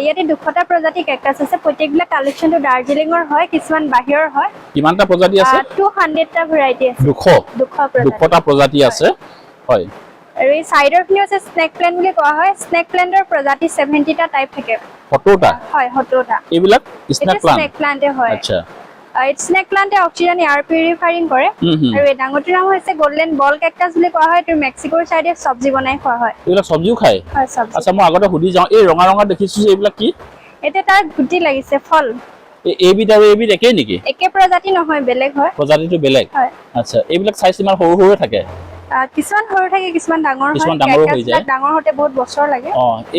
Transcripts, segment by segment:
ইয়াতে 200টা প্ৰজাতি কেকটাছ আছে প্ৰত্যেকবিলাক কালেকচনটো দাৰ্জিলিঙৰ হয় কিছুমান বাহিৰৰ হয় কিমানটা প্ৰজাতি আছে 200টা ভেৰাইটি আছে 200টা প্ৰজাতি আছে হয় আৰু এই সাইডৰ খিনি আছে স্নেক প্লান্ট বুলি কোৱা হয় স্নেক প্লান্টৰ প্ৰজাতি 70টা টাইপ থাকে 70টা হয় 70টা এইবিলাক স্নেক প্লান্টে হয় আচ্ছা স্নেক প্লান্টে অক্সিজেন এয়াৰ পিউৰিফাইং কৰে আৰু এই ডাঙৰটোৰ নাম হৈছে গোল্ডেন বল কেকটাছ বুলি কোৱা হয় এইটো মেক্সিকোৰ সাইডে সবজি বনাই খোৱা হয় এইবিলাক সবজিও খায় হয় সবজি আচ্ছা মই আগতে সুধি যাওঁ এই ৰঙা ৰঙা দেখিছো যে এইবিলাক কি এটা তাৰ গুটি লাগিছে ফল এইবিধ আৰু এইবিধ একেই নেকি একে প্ৰজাতি নহয় বেলেগ হয় প্ৰজাতিটো বেলেগ হয় আচ্ছা এইবিলাক সাইজ ইমান সৰু সৰু থাকে কিছুমান সৰু থাকে কিছুমান ডাঙৰ হয় কিছুমান ডাঙৰ হৈ যায় ডাঙৰ হতে বহুত বছৰ লাগে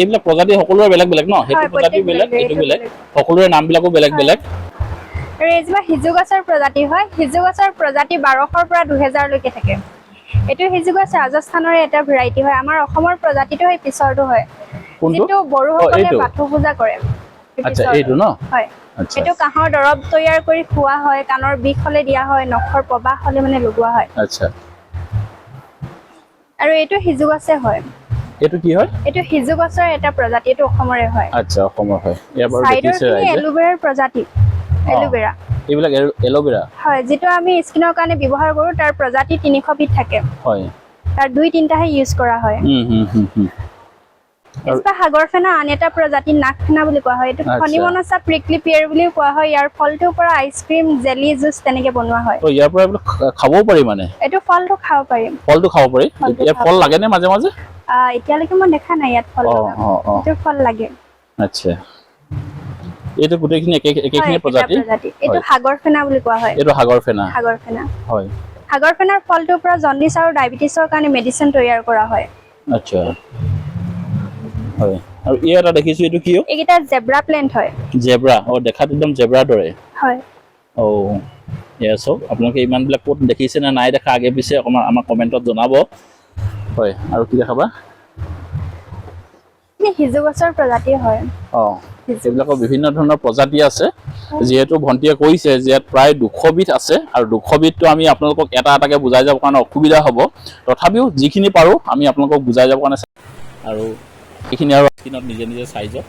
এইবিলাক প্ৰজাতি সকলোৰে বেলেগ বেলেগ ন সেইটো প্ৰজাতি বেলেগ এইটো বেলেগ সকলোৰে নামবিলাকো বেলেগ বেলেগ আৰু এইজোপা সিজু গছৰ প্ৰজাতি হয় সিজু গছৰ প্ৰজাতি 1200ৰ পৰা 2000 লৈকে থাকে এইটো সিজু গছ ৰাজস্থানৰ এটা ভেৰাইটি হয় আমাৰ অসমৰ প্ৰজাতিটো এই পিছৰটো হয় যেটো বড়োসকলে বাথু পূজা কৰে আচ্ছা এইটো ন হয় এটো কাহৰ দৰব তৈয়াৰ কৰি খোৱা হয় কানৰ বিষ হলে দিয়া হয় নখৰ প্ৰবাহ হলে মানে লগোৱা হয় আচ্ছা আৰু এইটো সিজু গছে হয় এইটো কি হয় এইটো সিজু গছৰ এটা প্ৰজাতি এইটো অসমৰে হয় আচ্ছা অসমৰ হয় এবাৰ দেখিছে ৰাইজে এলোভেৰাৰ প্ৰজাতি এলোভেৰা এইবিলাক এলোভেৰা হয় যেটো আমি স্কিনৰ কাৰণে ব্যৱহাৰ কৰো তাৰ প্ৰজাতি 300 বিধ থাকে হয় তাৰ 2-3টাহে ইউজ কৰা হয় এছপা সাগৰ ফেনা আন এটা প্ৰজাতি নাক ফেনা বুলি কোৱা হয় এইটো খনিমনসা প্ৰিকলি পিয়াৰ বুলিও কোৱা হয় ইয়াৰ ফলটোৰ পৰা আইচক্ৰীম জেলি জুচ তেনেকে বনোৱা হয় তো ইয়াৰ পৰা খাবও পাৰি মানে এইটো ফলটো খাব পাৰি ইয়াৰ ফল লাগে নে মাজে মাজে এতিয়ালৈকে মই দেখা নাই ইয়াত ফল এইটো ফল লাগে আচ্ছা এইটো গোটেইখিনি একেখিনি প্ৰজাতি এইটো সাগৰ ফেনা বুলি কোৱা হয় এইটো সাগৰ ফেনা হয় সাগৰ ফেনাৰ ফলটোৰ পৰা জণ্ডিছ আৰু ডায়াবেটিছৰ কাৰণে মেডিচিন তৈয়াৰ কৰা হয় আচ্ছা হয় আৰু এই এটা দেখিছো এইটো কি এইটা জেব্ৰা প্লেন্ট হয় জেব্ৰা দেখাত একদম জেব্ৰাৰ দৰে হয় চব আপোনালোকে ইমানবিলাক ক'ত দেখিছে নে নাই দেখা আগে পিছে অকণমান আমাৰ কমেণ্টত জনাব হয় আৰু কি দেখাবা সিজু গছৰ প্ৰজাতি হয় এইবিলাকৰ বিভিন্ন ধৰণৰ প্ৰজাতি আছে যিহেতু ভণ্টিয়ে কৈছে যে ইয়াত প্ৰায় 200 বিধ আছে আৰু 200 বিধটো আমি আপোনালোকক এটা এটাকে বুজাই যাব কাৰণে অসুবিধা হ'ব তথাপিও যিখিনি পাৰোঁ আমি আপোনালোকক বুজাই যাব কাৰণে আৰু এইখিনি আৰু স্কিনত নিজে নিজে চাই যাওক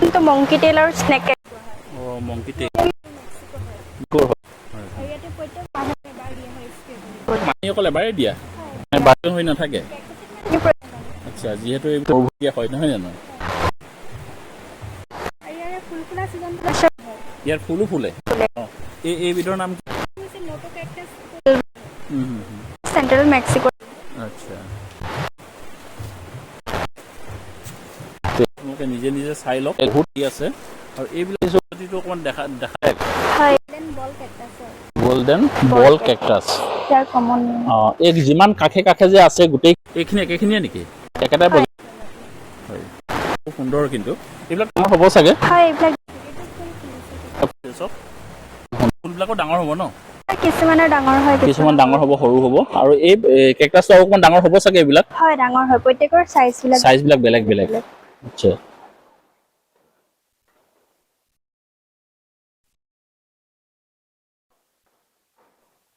এইটো মংকি টেইল আৰু স্নেক মংকি টেইল মাহীসকল এবাৰেই দিয়া বাৰ্তন হৈ নাথাকে আচ্ছা যিহেতু এইবোৰ হয় নহয় জানো ইয়াৰ ফুলো ফুলে এইবিধৰ নাম চেন্ট্ৰেল মেক্সিকো আচ্ছা আপোনালোকে নিজে নিজে চাই লওক বহুত কি আছে আৰু এইবিলাক প্ৰজাতিটো অকণমান দেখায় গোল্ডেন বল কেকটাছ এই যিমান কাষে কাষে যে আছে গোটেই এইখিনি একেখিনিয়ে নেকি একেটাই প্ৰজাতি হয় খুব সুন্দৰ কিন্তু এইবিলাক ডাঙৰ হ'ব চাগে ফুলবিলাকো ডাঙৰ হ'ব ন কিছুমান ডাঙৰ হ'ব সৰু হ'ব আৰু এই কেকটাছটো অকণমান ডাঙৰ হ'ব চাগে এইবিলাক হয় ডাঙৰ হয় প্ৰত্যেকৰ সাইজবিলাক বেলেগ বেলেগ আচ্ছা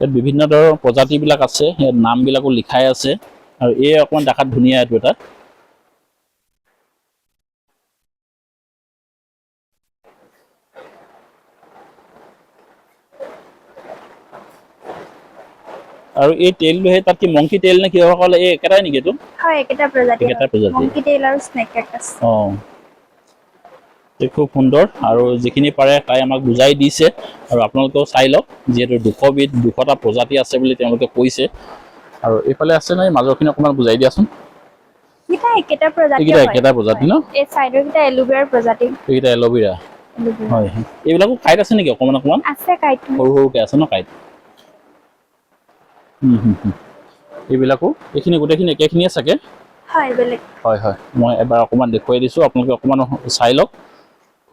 ইয়াত বিভিন্ন ধৰণৰ প্ৰজাতিবিলাক আছে ইয়াত নামবিলাকো লিখাই আছে আৰু এই অকণমান দেখাত ধুনীয়া এইটো এটা আৰু এই টেইলটো তাত কি মংকি টেইল নে কিহৰ ক'লে এই একেটাই নেকি এইটো হয় একেটা প্ৰজাতি মংকি টেইল আৰু স্নেক কেকটাছ খুব সুন্দৰ আৰু যিখিনি পাৰে তাই আমাক বুজাই দিছে আৰু আপোনালোকেও চাই লওক যিহেতু 200 বিধ 200টা প্ৰজাতি আছে বুলি তেওঁলোকে কৈছে আৰু এইফালে আছে নাই মাজৰখিনি অকণমান বুজাই দিয়াচোন একেটা প্ৰজাতি ন এই সাইডৰ কিটা এলোভেৰাৰ প্ৰজাতি এইটা এলোভেৰা হয় এইবিলাকো কাইট আছে নেকি অকণমান অকণমান আছে কাইট সৰু সৰুকে আছে ন কাইট এইবিলাকো এইখিনি গোটেইখিনি একেখিনিয়ে চাগে হয় হয় মই এবাৰ অকণমান দেখুৱাই দিছোঁ আপোনালোকে অকণমান চাই লওক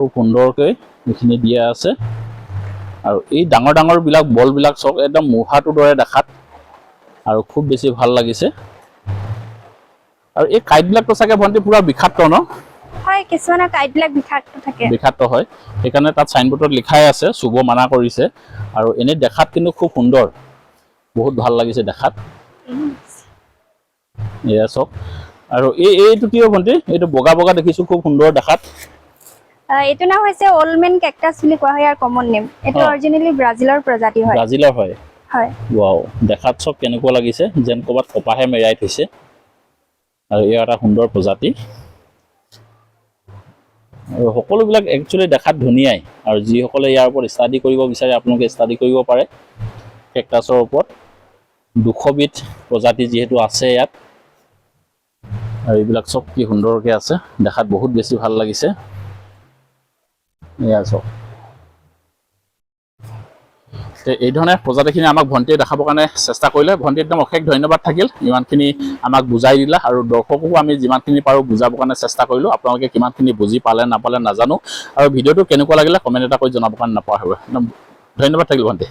খুব সুন্দৰকৈ এইখিনি দিয়া আছে আৰু এই ডাঙৰ ডাঙৰবিলাক বলবিলাক চাওক একদম মুঢ়াটোৰ দৰে দেখাত আৰু খুব বেছি ভাল লাগিছে আৰু এই কাইটবিলাকতো চাগে ভণ্টি পুৰা বিষাক্ত ন হয় কিছুমানৰ কাইটবিলাক বিষাক্ত হয় সেইকাৰণে তাত চাইনবোৰ্ডত লিখাই আছে চুব মানা কৰিছে আৰু এনে দেখাত কিন্তু খুব সুন্দৰ বহুত ভাল লাগিছে দেখাত এয়া চাওক আৰু এইটো কি ভণ্টি? এইটো বগা বগা দেখিছো, খুব সুন্দৰ দেখাত। এইটো নাম হৈছে অল্ড মেন কেকটাছ বুলি কোৱা হয়, ইয়াৰ কমন নেম। এইটো অৰিজিনেলি ব্ৰাজিলৰ প্ৰজাতি হয়। ব্ৰাজিলৰ হয়? হয়। ৱাও, দেখাত চব কেনেকুৱা লাগিছে, যেন ক'ৰবাত কপাহে মেৰাই থৈছে। আৰু ইয়াৰ এটা সুন্দৰ প্ৰজাতি। আৰু সকলোবিলাক একচুৱেলি দেখাত ধুনীয়াই। আৰু যিসকলে ইয়াৰ ওপৰত ষ্টাডি কৰিব বিচাৰে আপোনালোকে ষ্টাডি কৰিব পাৰে কেকটাছৰ ওপৰত। 200 বিধ প্ৰজাতি যিহেতু আছে ইয়াত। আৰু এইবিলাক চব কি সুন্দৰকৈ আছে, দেখাত বহুত বেছি ভাল লাগিছে। এয়া চব এই ধৰণে প্ৰজাতিখিনি আমাক ভণ্টিয়ে দেখাবৰ কাৰণে চেষ্টা কৰিলে। ভণ্টি একদম অশেষ ধন্যবাদ থাকিল, ইমানখিনি আমাক বুজাই দিলা। আৰু দৰ্শককো আমি যিমানখিনি পাৰোঁ বুজাবৰ কাৰণে চেষ্টা কৰিলোঁ। আপোনালোকে কিমানখিনি বুজি পালে নাপালে নাজানো। আৰু ভিডিঅ'টো কেনেকুৱা লাগিলে কমেণ্ট এটা কৰি জনাবৰ কাৰণে নাপাহৰিব। একদম ধন্যবাদ থাকিল ভণ্টি।